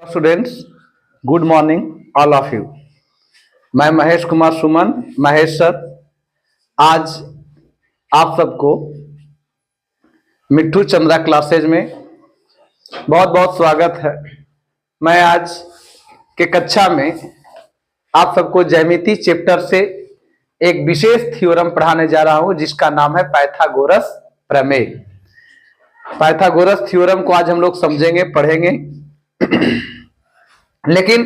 Students, good morning all of you. मैं Mahesh Kumar Suman, Mahesh sir, आज आप सबको मिट्ठू चंद्रा क्लासेज में बहुत बहुत स्वागत है। मैं आज के कक्षा में आप सबको ज्यामिति चैप्टर से एक विशेष थ्योरम पढ़ाने जा रहा हूं जिसका नाम है पाइथागोरस प्रमेय। पाइथागोरस थ्योरम को आज हम लोग समझेंगे, पढ़ेंगे। लेकिन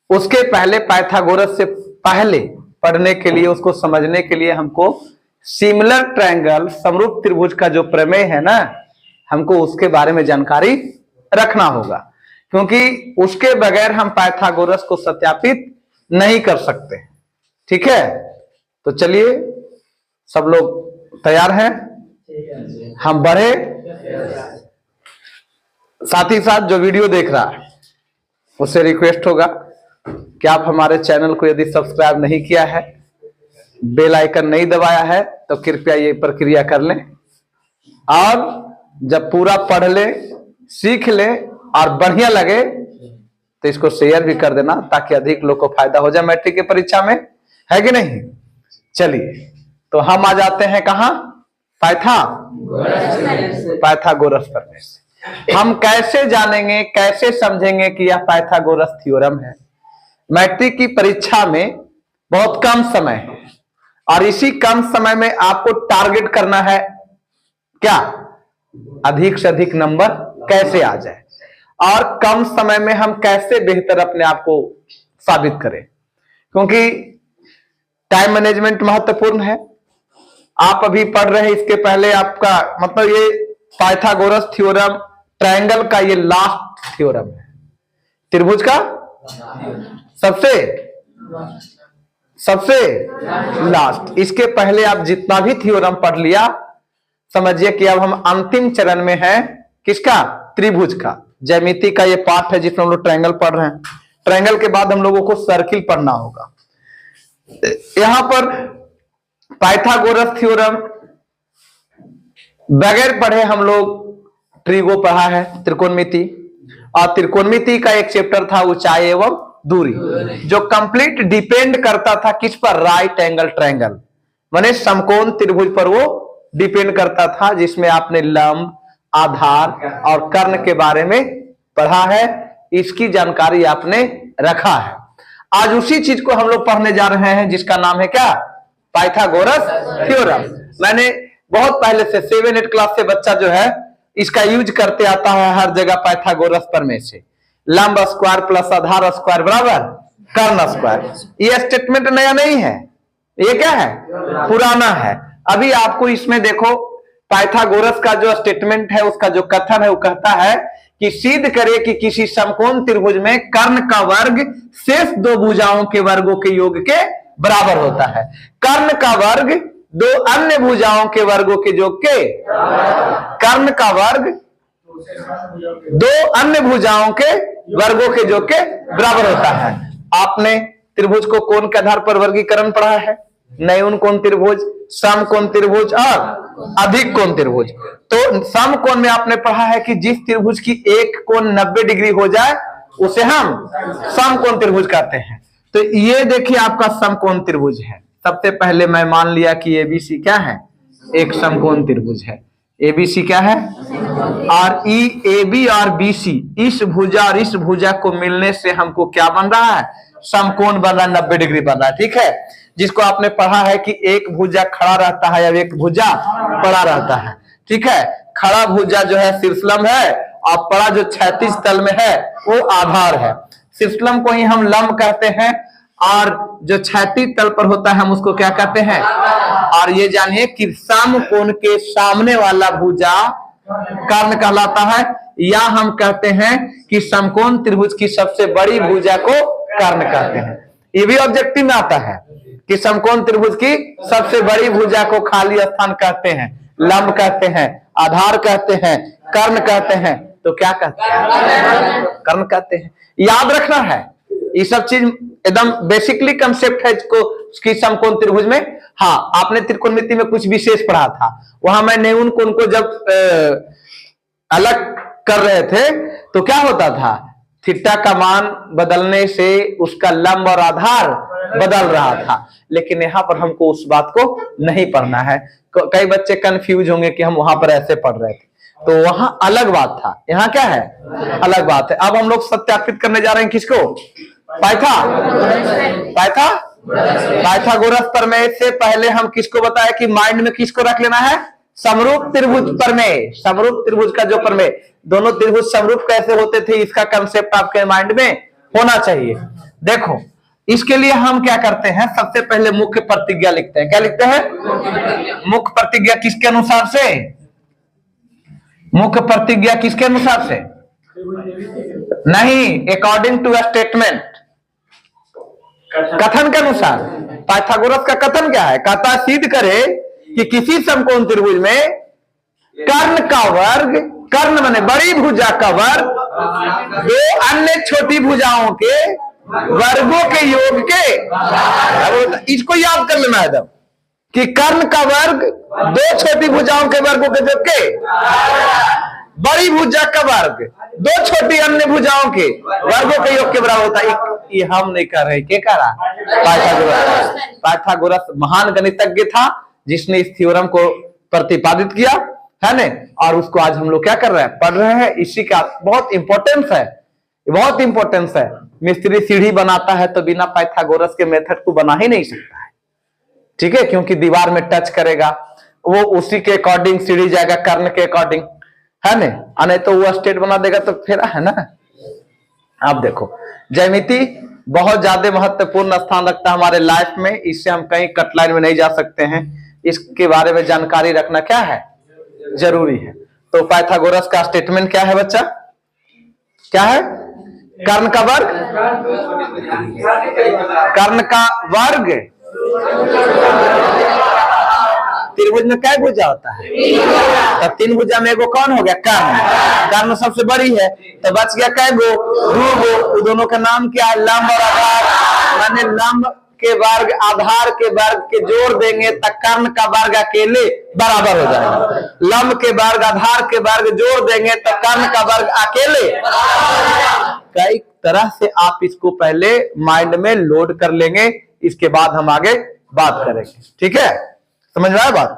उसके पहले, पाइथागोरस से पहले पढ़ने के लिए, उसको समझने के लिए हमको सिमिलर ट्रायंगल, समरूप त्रिभुज का जो प्रमेय है ना, हमको उसके बारे में जानकारी रखना होगा, क्योंकि उसके बगैर हम पाइथागोरस को सत्यापित नहीं कर सकते। ठीक है, तो चलिए सब लोग तैयार हैं, हम बढ़े। साथ ही साथ जो वीडियो देख रहा है उससे रिक्वेस्ट होगा कि आप हमारे चैनल को यदि सब्सक्राइब नहीं किया है, बेल आइकन नहीं दबाया है, तो कृपया ये प्रक्रिया कर लें। और जब पूरा पढ़ ले, सीख ले और बढ़िया लगे तो इसको शेयर भी कर देना, ताकि अधिक लोग को फायदा हो जाए मैट्रिक की परीक्षा में, है कि नहीं। चलिए, तो हम आ जाते हैं कहां? पाइथागोरस प्रमेय से। हम कैसे जानेंगे, कैसे समझेंगे कि यह पाइथागोरस थ्योरम है? मैट्रिक की परीक्षा में बहुत कम समय है और इसी कम समय में आपको टारगेट करना है क्या? अधिक से अधिक नंबर कैसे आ जाए और कम समय में हम कैसे बेहतर अपने आप को साबित करें, क्योंकि टाइम मैनेजमेंट महत्वपूर्ण है। आप अभी पढ़ रहे हैं, इसके पहले आपका मतलब ये पाइथागोरस थ्योरम ट्रायंगल का ये लास्ट थ्योरम है, त्रिभुज का सबसे लास्ट। इसके पहले आप जितना भी थ्योरम पढ़ लिया, समझिए कि अब हम अंतिम चरण में हैं। किसका? त्रिभुज का। ज्यामिति का ये पार्ट है जिसमें हम लोग ट्रायंगल पढ़ रहे हैं। ट्रायंगल के बाद हम लोगों को सर्किल पढ़ना होगा। यहां पर पाइथागोरस थ्योरम बगैर पढ़े हम लोग ट्रिगो पढ़ा है, त्रिकोणमिति, और त्रिकोणमिति का एक चैप्टर था ऊंचाई एवं दूरी, जो कंप्लीट डिपेंड करता था किस पर? राइट एंगल ट्रायंगल, माने समकोण त्रिभुज पर वो डिपेंड करता था, जिसमें आपने लंब, आधार और कर्ण के बारे में पढ़ा है। इसकी जानकारी आपने रखा है। आज उसी चीज को हम लोग पढ़ने जा रहे हैं जिसका नाम है क्या? Pythagoras theorem. मैंने बहुत पहले से 7-8 क्लास से बच्चा जो है इसका यूज करते आता है हर जगह। पाइथागोरस प्रमेय से लंब स्क्वायर प्लस आधार स्क्वायर बराबर कर्ण स्क्वायर। ये स्टेटमेंट नया नहीं है, ये क्या है? पुराना है। अभी आपको इसमें देखो, पाइथागोरस का जो स्टेटमेंट है, उसका जो कथन है, वो कहता है कि सिद्ध करे कि किसी समकोण त्रिभुज में कर्ण का वर्ग शेष दो भुजाओं के वर्गों के योग के बराबर होता है। कर्ण का वर्ग दो अन्य भुजाओं के वर्गों के योग के, कर्ण का वर्ग दो अन्य भुजाओं के वर्गों के योग के बराबर होता है। आपने त्रिभुज को कोण के आधार पर वर्गीकरण पढ़ा है, न्यून कोण त्रिभुज, समकोण त्रिभुज और अधिक कोण त्रिभुज। तो समकोण में आपने पढ़ा है कि जिस त्रिभुज की एक कोण 90 डिग्री हो जाए उसे हम समकोण त्रिभुज कहते हैं। तो ये देखिए आपका समकोण त्रिभुज है। सबसे पहले मैं मान लिया कि एबीसी क्या है? एक समकोण त्रिभुज है। एबीसी क्या है? और एबी और बीसी, इस भुजा और इस भुजा को मिलने से हमको क्या बन रहा है? समकोण बन रहा है, 90 डिग्री बन रहा है। ठीक है, जिसको आपने पढ़ा है कि एक भुजा खड़ा रहता है और एक भुजा पड़ा रहता है। ठीक है, खड़ा भुजा जो है शीर्षलंब है और पड़ा जो क्षैतिज तल में है वो आधार है। शीर्षलंब को ही हम लंब कहते हैं और जो क्षैतिज तल पर होता है हम उसको क्या कहते हैं? और ये जानिए कि समकोण के सामने वाला भुजा कर्ण कहलाता है, या हम कहते हैं कि समकोण त्रिभुज की सबसे बड़ी भुजा को कर्ण कहते हैं। ये भी ऑब्जेक्टिव में आता है कि समकोण त्रिभुज की सबसे बड़ी भुजा को खाली स्थान कहते हैं, लंब कहते हैं, आधार कहते हैं, कर्ण कहते हैं। तो क्या कहते हैं? कर्ण कहते हैं। याद रखना है, ये सब चीज एकदम बेसिकली कंसेप्ट है इसको समकोण त्रिभुज में। हाँ, आपने त्रिकोणमिति में कुछ विशेष पढ़ा था, वहां मैं न्यून कोण को जब अलग कर रहे थे तो क्या होता था? थीटा का मान बदलने से उसका लंब और आधार बदल रहा था, लेकिन यहाँ पर हमको उस बात को नहीं पढ़ना है। कई बच्चे कंफ्यूज होंगे कि हम वहां पर ऐसे पढ़ रहे थे, तो वहां अलग बात था, यहाँ क्या है, अलग बात है। अब हम लोग सत्यापित करने जा रहे हैं किसको, पाइथागोरस प्रमेय से पहले हम किसको बताया कि माइंड में किसको रख लेना है, समरूप त्रिभुज प्रमेय। समरूप त्रिभुज का जो प्रमेय, दोनों त्रिभुज समरूप कैसे होते थे, इसका कंसेप्ट आपके माइंड में होना चाहिए। देखो इसके लिए हम क्या करते हैं, सबसे पहले मुख्य प्रतिज्ञा लिखते हैं। क्या लिखते हैं, मुख्य प्रतिज्ञा किसके अनुसार से, मुख्य प्रतिज्ञा किसके अनुसार से, नहीं, अकॉर्डिंग टू स्टेटमेंट, कथन के अनुसार। पाइथागोरस का कथन क्या है, कहता सिद्ध करे कि किसी समकोण त्रिभुज में कर्ण का वर्ग, कर्ण माने बड़ी भुजा का वर्ग, दो अन्य छोटी भुजाओं के वर्गों के योग के, इसको याद कर लेना एकदम कि कर्ण का वर्ग दो छोटी भुजाओं के वर्गों के योग के, बड़ी भुजा का वर्ग दो छोटी अन्य भुजाओं के वर्गों के योग के बराबर होता है। ये हम नहीं कर रहे, क्या कह रहा, पाइथागोरस। पाइथागोरस महान गणितज्ञ था जिसने इस थ्योरम को प्रतिपादित किया है ना, और उसको आज हम लोग क्या कर रहे हैं, पढ़ रहे हैं। इसी का बहुत इंपॉर्टेंस है, बहुत इंपॉर्टेंस है। मिस्त्री सीढ़ी बनाता है तो बिना पाइथागोरस के मेथड को बना ही नहीं सकता है, ठीक है, क्योंकि दीवार में टच करेगा वो उसी के अकॉर्डिंग सीढ़ी जाएगा, कर्ण के अकॉर्डिंग, है ना, नहीं तो वो स्टेट बना देगा तो फिर है ना। आप देखो ज्यामिति बहुत ज्यादा महत्वपूर्ण स्थान रखता है हमारे लाइफ में, इससे हम कहीं कट लाइन में नहीं जा सकते हैं। इसके बारे में जानकारी रखना क्या है, जरूरी है। तो पाइथागोरस का स्टेटमेंट क्या है बच्चा, क्या है, कर्ण का वर्ग, कर्ण का वर्ग त्रिभुज में क्या भुजा होता है, तो तीन भुजा में एगो कौन हो गया, कर्ण, कर्ण सबसे बड़ी है, तो बच गया कै गो, दो गो, दोनों का नाम क्या है, लंब और आधार, माने लंब के वर्ग आधार के वर्ग के जोड़ देंगे तो कर्ण का वर्ग अकेले बराबर हो जाएगा। लंब के वर्ग आधार के वर्ग जोड़ देंगे तो कर्ण का वर्ग अकेले। कई तरह से आप इसको पहले माइंड में लोड कर लेंगे, इसके बाद हम आगे बात करेंगे, ठीक है, समझ रहा है बात।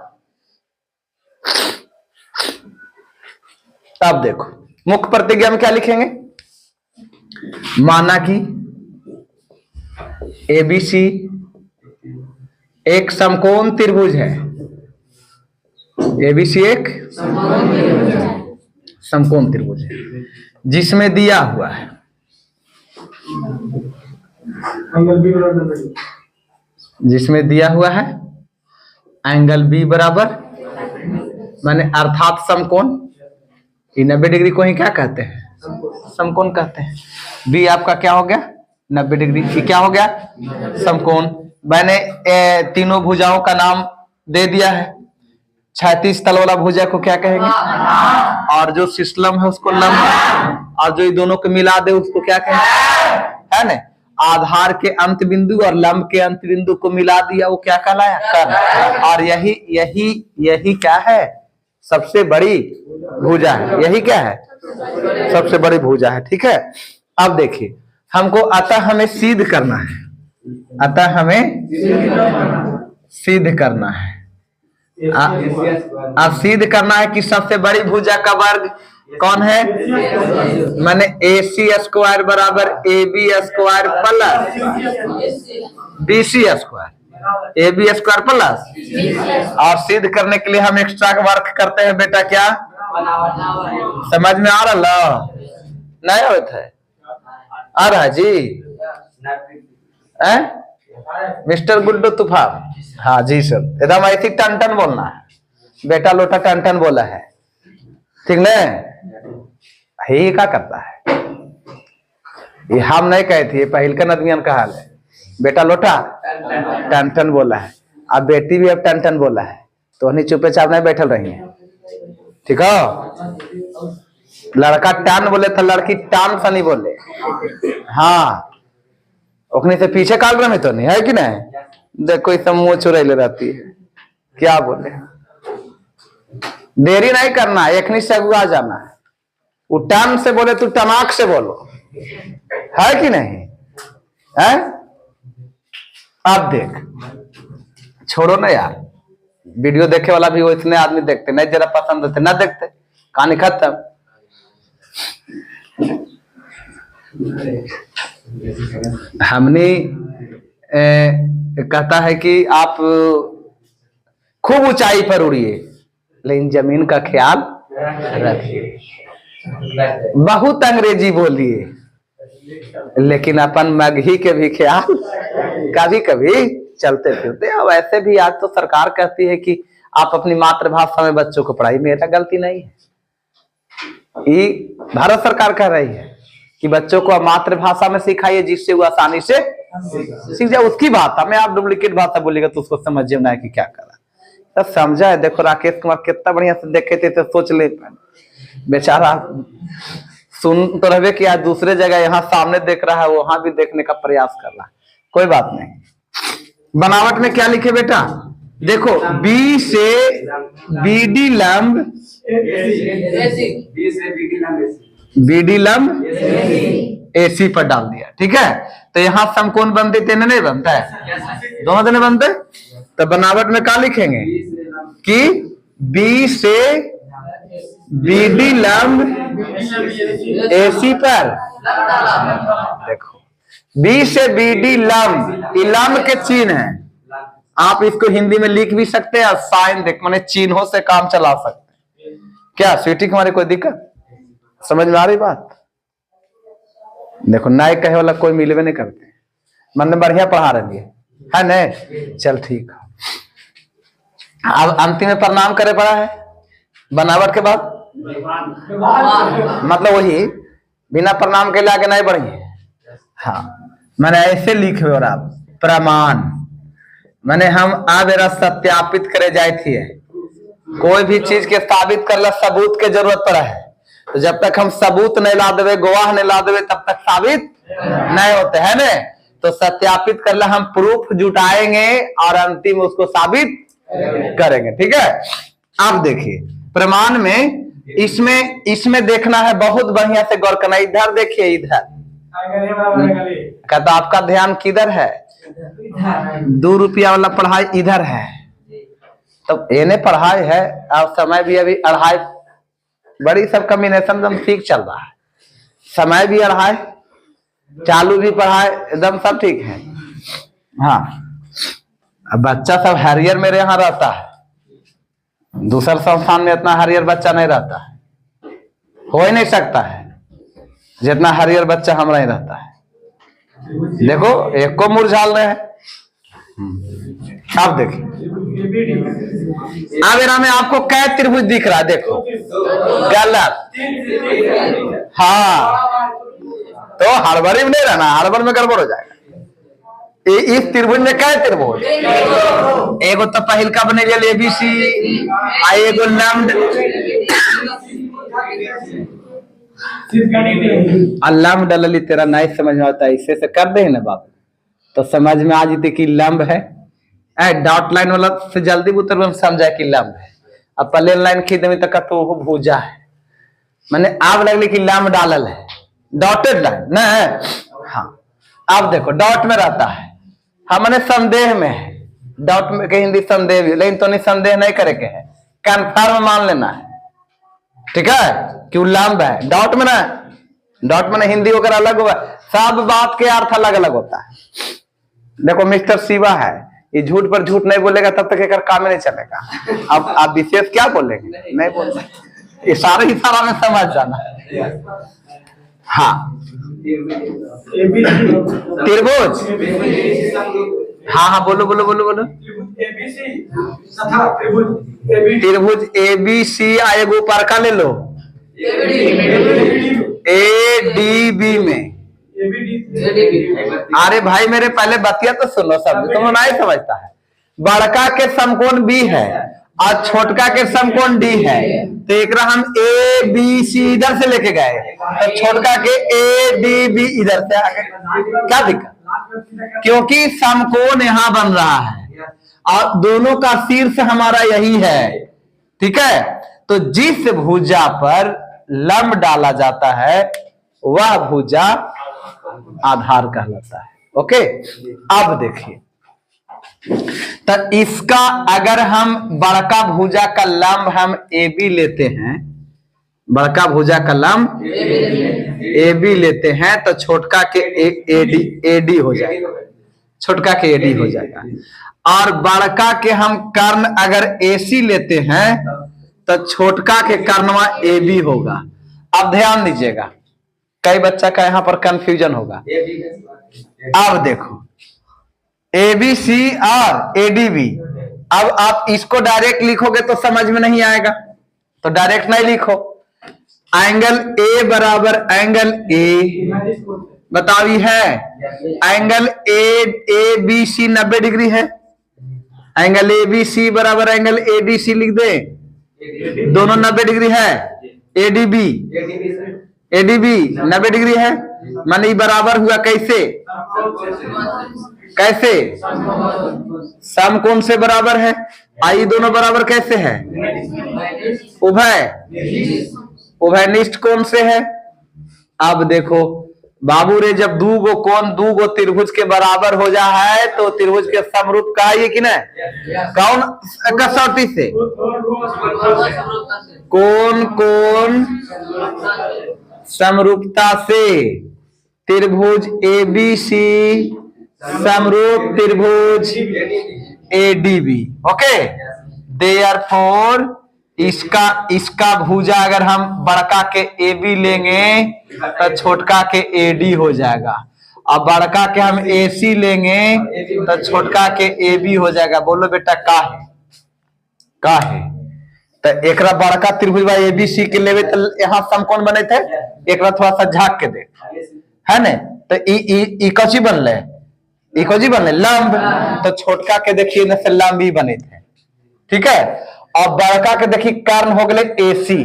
अब देखो मुख्य प्रतिज्ञा में क्या लिखेंगे, माना कि एबीसी एक समकोण त्रिभुज है, एबीसी एक समकोण त्रिभुज है जिसमें दिया हुआ है जिसमें दिया हुआ है एंगल बी बराबर, माने अर्थात समकोण, 90 डिग्री को ही क्या कहते हैं, समकोण कहते हैं। बी आपका क्या हो गया, 90 डिग्री, क्या हो गया, समकोण। मैंने तीनों भुजाओं का नाम दे दिया है। 36 तल वाला भुजा को क्या कहेंगे, और जो सिस्लम है उसको लंब, और जो दोनों को मिला दे उसको क्या कहेंगे, है ना। आधार के अंत बिंदु और लंब के अंत बिंदु को मिला दिया, वो क्या कहलाया, कर्ण। और यही यही यही क्या है, सबसे बड़ी भुजा है, यही क्या है, सबसे बड़ी भुजा है, ठीक है। अब देखिए हमको अतः हमें सिद्ध करना है, अतः हमें सिद्ध करना है, अब सिद्ध करना है कि सबसे बड़ी भुजा का वर्ग कौन है, माने AC स्क्वायर बराबर AB square plus BC square, AB square plus. और सिद्ध करने के लिए हम एक्स्ट्रा वर्क करते हैं बेटा, क्या समझ में आ रहा, नहीं होता है, आ रहा जी, मिस्टर गुड्डू तूफान, हाँ जी सर, एकदम ऐसी टन टन बोलना है, बेटा लोटा टन टन बोला है, ठीक न, ये क्या करता है, ये हम नहीं कहे थे, पहल का नदमियन का हाल है, बेटा लोटा टन टन बोला है, अब बेटी भी अब टन टन बोला है, तो नहीं चुपे चाप नहीं बैठल रही है, ठीक है। लड़का टान बोले तो लड़की टान सा नहीं बोले, हाँ, ओखने से पीछे काल रहे में तो नहीं है कि नहीं, देखो इस मुंह चुरैले रहती है, क्या बोले, देरी नहीं करना, एक से अगुआ जाना है। वो टान से बोले तू टमाक से बोलो, है कि नहीं है? अब देख, छोड़ो ना यार, वीडियो देखे वाला भी वो इतने आदमी देखते, नहीं जरा पसंद होते ना देखते, कहानी खत्म। हमने कहता है कि आप खूब ऊंचाई पर उड़िए लेकिन जमीन का ख्याल रखिए, बहुत अंग्रेजी बोलिए लेकिन अपन मगही के भी ख्याल कभी कभी चलते फिरते। अब ऐसे भी आज तो सरकार कहती है कि आप अपनी मातृभाषा में बच्चों को पढ़ाइए, मेरा गलती नहीं है, ये भारत सरकार कह रही है कि बच्चों को मातृभाषा में सिखाइए जिससे वो आसानी से सीख जाए उसकी भाषा में। आप डुप्लीकेट भाषा बोलेगा तो उसको समझिए ना कि क्या करा, तब समझा है। देखो राकेश कुमार कितना बढ़िया से देखे थे, तो सोच ले बेचारा सुन तो रहे कि आज दूसरे जगह यहाँ सामने देख रहा है, वहां भी देखने का प्रयास कर रहा है, कोई बात नहीं। बनावट में क्या लिखे बेटा, देखो बी से बीडी लंब, बीडी लंब एसी पर डाल दिया, ठीक है। तो यहाँ समकोण बनते तेने नहीं बनता है, दोनों जने बनते, तो बनावट में क्या लिखेंगे कि बी से बीडी लंब एसी पर, देखो बी से बीडी लंब, लंब के चिन्ह है, आप इसको हिंदी में लिख भी सकते हैं, साइन देख मैंने चिन्हों से काम चला सकते हैं। क्या स्वीटी तुम्हारी कोई दिक्कत, समझ में आ रही बात? देखो नए कहे वाला कोई मिलवे नहीं करते, मन बढ़िया पढ़ा रही है न, चल ठीक है। अब अंतिम में प्रणाम करे पड़ा है बनावट के बाद, मतलब वही बिना प्रणाम के आगे नहीं बढ़िए। हाँ मैंने ऐसे लिखे और आप प्रमाण मैंने हम अब सत्यापित करे जाए थे, कोई भी चीज के साबित कर सबूत के जरूरत पड़ा है, तो जब तक हम सबूत नहीं ला देवे, गवाह नहीं ला देवे, तब तक साबित नहीं होते है ना। तो सत्यापित कर ला, हम प्रूफ जुटाएंगे और अंतिम उसको साबित करेंगे, ठीक है। अब देखिए प्रमाण में इसमें देखना है, बहुत बढ़िया से गौर करना। इधर देखिए, इधर कहता आपका ध्यान किधर है, 2 रुपया वाला पढ़ाई इधर है, तो एने पढ़ाई है और समय भी अभी 2:30, बड़ी सब कॉम्बिनेशन एकदम ठीक चल रहा है, समय भी 2:30, चालू भी पढ़ाई एकदम सब ठीक है। हाँ अब बच्चा सब हैरियर मेरे यहाँ रहता है, दूसरे संस्थान में इतना हैरियर बच्चा नहीं रहता है, हो ही नहीं सकता है जितना हैरियर बच्चा हमारा ही रहता है। देखो एक को मुरझाल रहे हैं। अब देखिए आवेरा में आपको कै त्रिभुज दिख रहा है, देखो गलत, हाँ तो हड़बड़ी में नहीं रहना, हड़बड़ में गड़बड़ हो जाएगा। इस त्रिभुज में क्या त्रिभुज, एगो तो पहिल का बने एबीसी, एगो लंब लंब डलली, तेरा नहीं समझ में आता, इससे से कर दे ना बाप, तो समझ में आ जाती कि लंब है। डॉट लाइन वाला से जल्दी उतर समझा कि लंब है, अब प्लेन लाइन खींच में तक तो वो भूजा है, मैंने आग लगली कि लंब डालल है, डॉटेड लाइन ना है। हाँ अब देखो डॉट में रहता है, हमने संदेह में है, डॉट में के हिंदी संदेह भी, लेकिन तो नहीं संदेह नहीं करे के है, कंफर्म मान लेना है, ठीक है कि लंब है। डॉट में ना, डॉट में हिंदी वगैरह अलग होगा, सब बात के अर्थ अलग अलग होता है। देखो मिस्टर शिवा है, ये झूठ पर झूठ नहीं बोलेगा तब तक एक काम नहीं चलेगा। अब आप विशेष क्या बोलेंगे, नहीं बोलेंगे, इशारा इशारा में समझ जाना। हाँ त्रिभुज, हाँ हाँ बोलो बोलो बोलो बोलो, त्रिभुज एबीसी आएगो ऊपर का ले लो, एडीबी में, अरे भाई मेरे पहले बतिया तो सुनो, सब तुम नहीं समझता है। बड़का के समकोण बी है और छोटका के समकोण डी है, तो एक हम ए बी सी इधर से लेके गए, तो छोटका के ए डी बी इधर से आ गए, क्या दिक्कत, क्योंकि समकोण यहाँ बन रहा है और दोनों का शीर्ष हमारा यही है, ठीक है। तो जिस भुजा पर लंब डाला जाता है वह भुजा आधार कहलाता है। ओके, अब देखिए, तो इसका अगर हम बड़का भुजा का लंब हम ए बी लेते हैं, बड़का भुजा का लंब ए बी लेते हैं, तो छोटका के ए डी हो जाएगा, छोटका के ए डी हो जाएगा। और बड़का के हम कर्ण अगर ए सी लेते हैं तो छोटका के कर्णवा ए बी होगा। अब ध्यान दीजिएगा, कई बच्चा का यहाँ पर कंफ्यूजन होगा। अब देखो ए बी सी और ए डी बी, अब आप इसको डायरेक्ट लिखोगे तो समझ में नहीं आएगा, तो डायरेक्ट नहीं लिखो। एंगल ए बराबर एंगल ए, बताइए है angle A B C 90 degree है, एंगल ए बी सी बराबर एंगल ए डी सी लिख दे, दोनों 90 डिग्री है। एडीबी 90 डिग्री है, माने ये बराबर हुआ कैसे, कैसे समकोण से बराबर है। आई दोनों बराबर कैसे है, उभयनिष्ठ कोण से है। अब देखो बाबू रे, जब दू गो कोण दू गो त्रिभुज के बराबर हो जा है तो त्रिभुज के समरूप कहिए कि नहीं, कौन कसौटी से, कौन समरूपता से, त्रिभुज ए बी सी समरूप त्रिभुज A D B. Okay, therefore इसका भुजा अगर हम बड़का के ए बी लेंगे तो छोटका के ए डी हो जाएगा, अब बड़का के हम ए सी लेंगे तो छोटका के ए बी हो जाएगा। बोलो बेटा का है तो एकरा बड़का त्रिभुज ए बी सी के लेवे तो यहाँ समकोण बने थे, एकरा थोड़ा सा झाक के देख है न, तो ई कौची बनले लंब, तो छोटका के देखिए न से लंब ही बने थे, ठीक है। और बड़का के देखिए कर्ण हो गए एसी,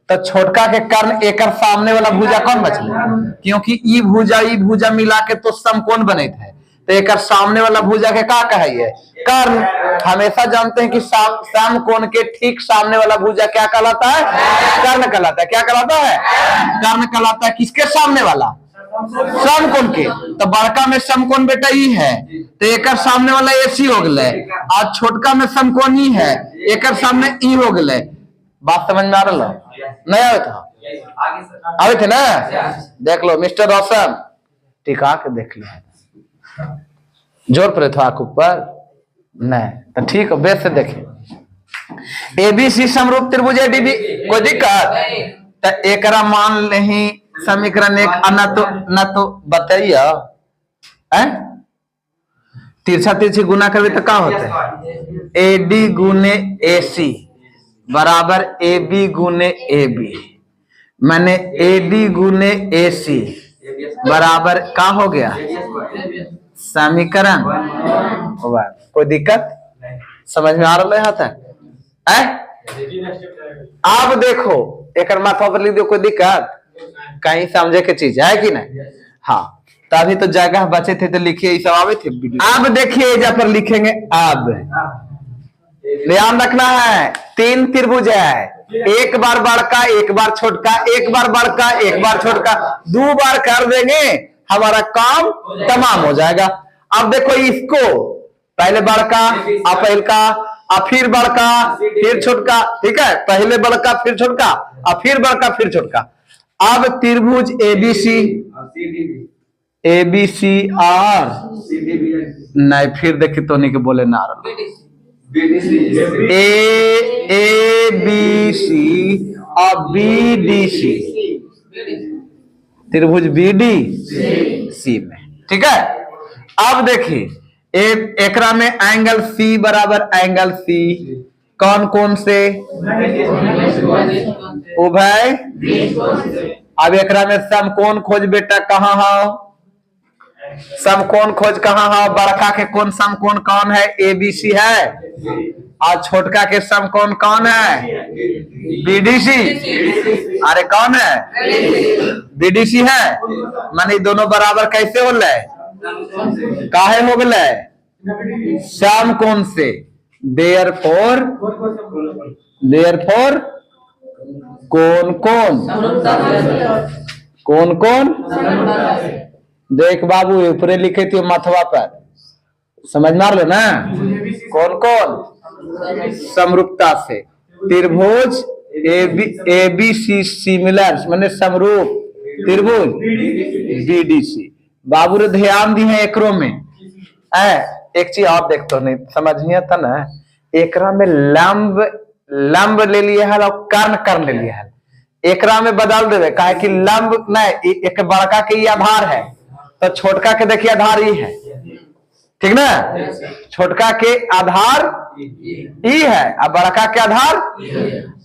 तो छोटका के कर्ण एकर सामने वाला भुजा कौन बचले, क्योंकि ई भुजा मिला के तो समकोण बने थे, तो एकर सामने वाला भुजा के का कहिए, कर्ण। हमेशा जानते हैं कि समकोण के ठीक सामने वाला भुजा क्या कहलाता है, कर्ण कहलाता है। क्या कहलाता है, कर्ण कहलाता है। किसके सामने वाला, समकोण के। तो बड़का में समकोण बेटा ई है, तो एकर सामने वाला एसी हो गए, और छोटका में समकोण ई है, एकर सामने ई हो गए। बात समझ में आ रहा नहीं आवे था, आवे थे ना, देख लो मिस्टर रोशन, टिका के देख लिया, जोर पर था आंख ऊपर नहीं, तो ठीक है बेस से देखे। एबीसी समरूप त्रिभुज एडीबी, कोई दिक्कत, तो एकरा मान नहीं समीकरण एक न तो बताइए, तिरछा तिरछी गुना करवे तो क्या होता है, एडी गुने एसी बराबर ए बी गुने ए बी, मैंने एडी गुने एसी बराबर क्या हो गया, समीकरण। कोई दिक्कत समझ में आ रहा है यहाँ तक? आप देखो एक माथा पर लिख दो, कोई दिक्कत कहीं समझे के चीज है कि नहीं। हाँ, तभी तो जगह बचे थे तो लिखिए, सब आवे थे। अब देखिए जहाँ पर लिखेंगे, अब ध्यान रखना है, 3 त्रिभुज है, एक बार बड़का एक बार छोटका, एक बार बड़का एक बार छोटका, 2 बार कर देंगे हमारा काम तमाम हो जाएगा। अब देखो इसको पहले बड़का पहल का, फिर बड़का फिर छोटका, ठीक है, पहले बड़का फिर छोटका, फिर बड़का फिर छोटका। अब त्रिभुज एबीसी और नहीं, फिर देखिए तो नहीं के बोले ना ए बी सी और बी डी सी, त्रिभुज बी डी सी में, ठीक है। अब देखिए एकरा में एंगल सी बराबर एंगल सी, कौन से, उभय। अब एकरा में समकोण खोज बेटा, कहाँ हो समकोण खोज, कहाँ हो, बड़का के कौन समकोण कौन है, एबीसी है, और छोटका के समकोण कौन है, बीडीसी। अरे कौन है, बीडीसी है, माने दोनों बराबर कैसे हो गए, काहे हो गए, समकोण से। देयरफॉर कौन कौन कौन? देख बाबू ऊपरे लिखे थे मथवा पर, समझ मार लो ना। कौन कौन? समरूपता से। त्रिभुज ए बी सी सिमिलर माने समरूप त्रिभुज बीडीसी। बाबू रे ध्यान दी है एकरो में एक चीज आप देखते नहीं समझ नहीं आता ना, एकरा में लंब लंब ले लिया है और कर्ण कर्ण ले लिया है। एकरा में बदल देवे काहे कि लंब नहीं एक बड़का के ये आधार है तो छोटका के देखिए आधार ई है, ठीक ना। छोटका के आधार ई है और बड़का के आधार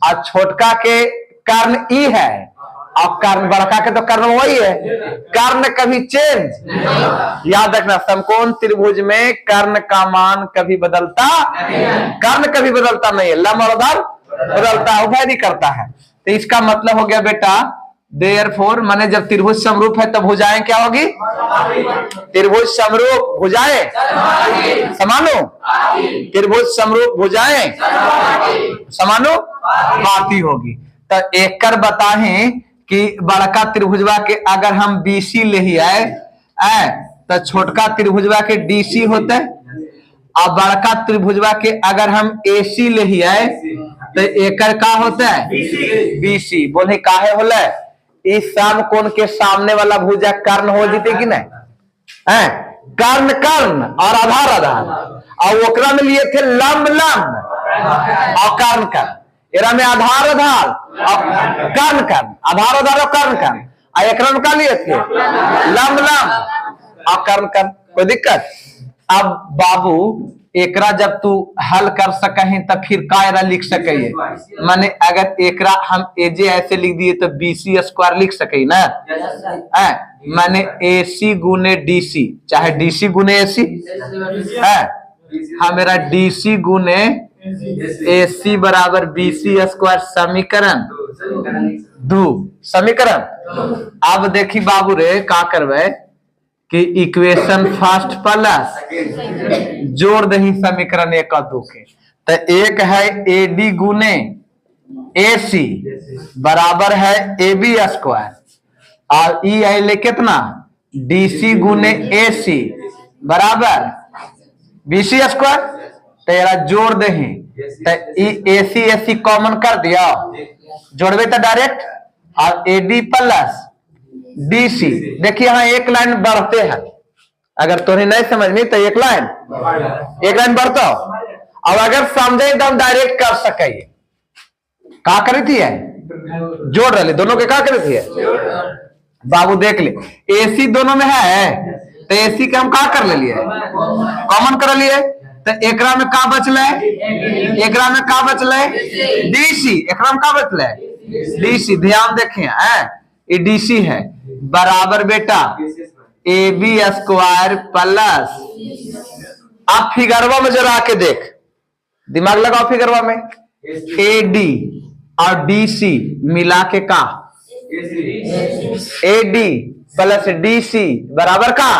और छोटका के कर्ण ई है और कर्ण बड़का के तो कर्ण वही है। कर्ण कभी चेंज, याद रखना समकोण त्रिभुज में कर्ण का मान कभी बदलता, कर्ण कभी बदलता नहीं है, लंब और आधार बदलता है, उभय करता है। तो इसका मतलब हो गया बेटा देयरफॉर माने जब त्रिभुज समरूप है तब भुजाएं क्या होगी? त्रिभुज समरूप भुजाएं समानो, त्रिभुज समरूप भुजाएं समानुपाती होगी। तो एक कर बताएं कि बड़का त्रिभुजवा के अगर हम बीसी ले ही आए तो छोटका त्रिभुजवा के डीसी होते है, और बड़का त्रिभुजवा के अगर हम एसी ले ही आए तो एकर का होता है? बीसी। बोले काहे होला? इस समकोण के सामने वाला भुजा कर्ण हो जीते कि नहीं? कर्ण कर्ण और आधार आधार, और ओकरा में लिए थे लंब लंब और कर्ण कर्ण, एरा में आधार आधार और कर्ण कर्ण, आधार आधार और कर्ण कर्ण, और एकरा में का लिए थे लंब लंब और कर्ण कर्ण। कोई दिक्कत? अब बाबू एकरा जब तू हल कर सके तब फिर का एरा लिख सके, माने अगर एकरा हम एजे ऐसे लिख दिए तो बीसी स्क्वायर लिख सके ना, माने एसी गुने डीसी चाहे डीसी गुने एसी है, मेरा डीसी गुने एसी बराबर बीसी स्क्वायर समीकरण 2। समीकरण अब देखी बाबू रे का करवे कि इक्वेशन फर्स्ट प्लस जोड़ दही समीकरण 1 और 2 के, तो एक है एडी गुने एसी बराबर है एबी स्क्वायर और ई है ले कितना डीसी गुने एसी बराबर बीसी स्क्वायर। तेरा जोड़ दही तो एसी एसी कॉमन कर दिया, जोड़वे तो डायरेक्ट, और एडी प्लस डीसी। देखिए यहाँ एक लाइन बढ़ते हैं, अगर तुम्हें नहीं समझ में तो एक लाइन बढ़ता, और अगर समझे तो हम डायरेक्ट कर सके। क्या करी थी है? जोड़ रहे दोनों के, क्या करी थी है? बाबू देख ले एसी दोनों में है तो एसी के हम क्या कर ले लिए? कॉमन कर लिए, तो एकरा में का बचले? एकरा में का बचले? डीसी। एकरा में का बचले? डीसी। ध्यान देखें ये डीसी है बराबर बेटा ए बी स्क्वायर प्लस, आप फिगरवा में जरा आके देख, दिमाग लगाओ फिगरवा में, ए डी और डीसी मिला के का ए डी प्लस डीसी बराबर का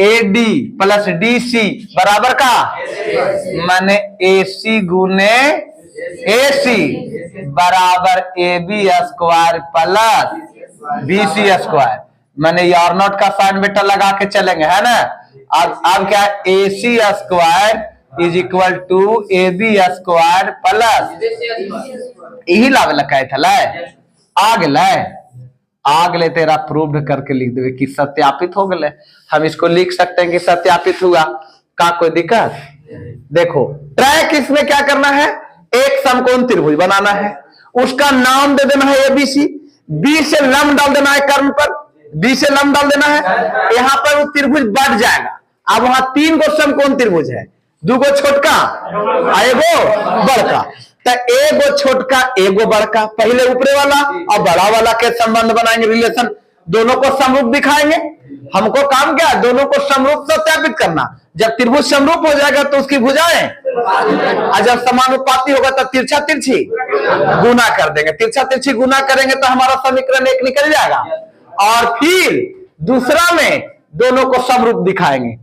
ए डी प्लस डीसी बराबर का माने एसी गुने एसी बराबर A B square plus BC square. मैंने यार नोट का साइन बेटा लगा के चलेंगे है ना। अब क्या A C square is equal to A B square plus यही लावे लगा था आग ले तेरा प्रूव करके लिख देवे कि सत्यापित हो गए। हम इसको लिख सकते हैं कि सत्यापित हुआ, का कोई दिक्कत? देखो ट्रैक इसमें क्या करना है, एक समकोण त्रिभुज बनाना है, उसका नाम दे देना है एबीसी, बी से लंब डाल देना है कर्म पर, बी से लंब डाल देना है, यहाँ पर वो त्रिभुज बढ़ जाएगा। अब वहां 3 गो समकोण त्रिभुज है, 2 गो छोटका एगो बड़का, तो एगो छोटका एगो बड़का, पहले ऊपरे वाला और बड़ा वाला के संबंध बनाएंगे, रिलेशन, दोनों को समरूप दिखाएंगे। हमको काम क्या है, दोनों को समरूप सत्यापित करना। जब त्रिभुज समरूप हो जाएगा तो उसकी भुजाएं, और जब समानुपाती होगा तो तिरछा तिरछी गुना कर देंगे, तिरछा तिरछी गुना करेंगे तो हमारा समीकरण 1 निकल जाएगा, और फिर दूसरा में दोनों को समरूप दिखाएंगे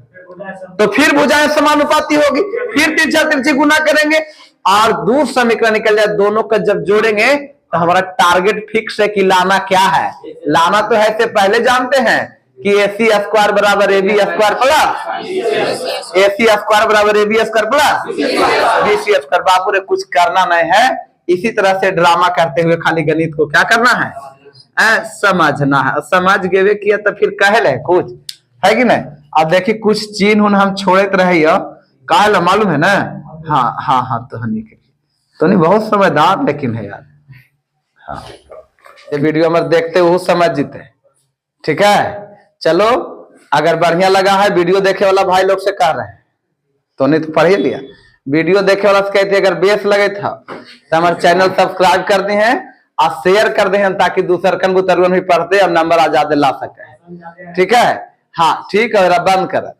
तो फिर भुजाएं समानुपाती होगी, फिर तिरछा तिरछी गुना करेंगे और दूसरा समीकरण निकल जाए। दोनों का जब जोड़ेंगे तो हमारा टारगेट फिक्स है कि लाना क्या है। लाना तो है से पहले जानते हैं कि AC स्क्वायर बराबर AB square plus AC square बराबर AB square plus BC square. बाबू रे कुछ करना नहीं है, इसी तरह से ड्रामा करते हुए खाली गणित को क्या करना है, समझना है। समझ गए किया तो फिर कहे ले कुछ है कि नहीं। अब देखिए कुछ चिन्ह उन हम छोड़ते रहे कहे मालूम है ना। हाँ हाँ हाँ तो हनी के तो नहीं बहुत समझदार लेकिन है यार। हाँ ये वीडियो में देखते वो समझ जीते। ठीक है चलो, अगर बढ़िया लगा है वीडियो देखे वाला भाई लोग से कह रहे हैं तो नहीं तो पढ़ ही लिया। वीडियो देखे वाला से कहते अगर बेस लगे था तो हमारे चैनल सब्सक्राइब कर दी हैं और शेयर कर दे हैं ताकि दूसर कन बुतरवन भी पढ़ते और नंबर आजाद ला सके। ठीक है हाँ ठीक है, बंद कर।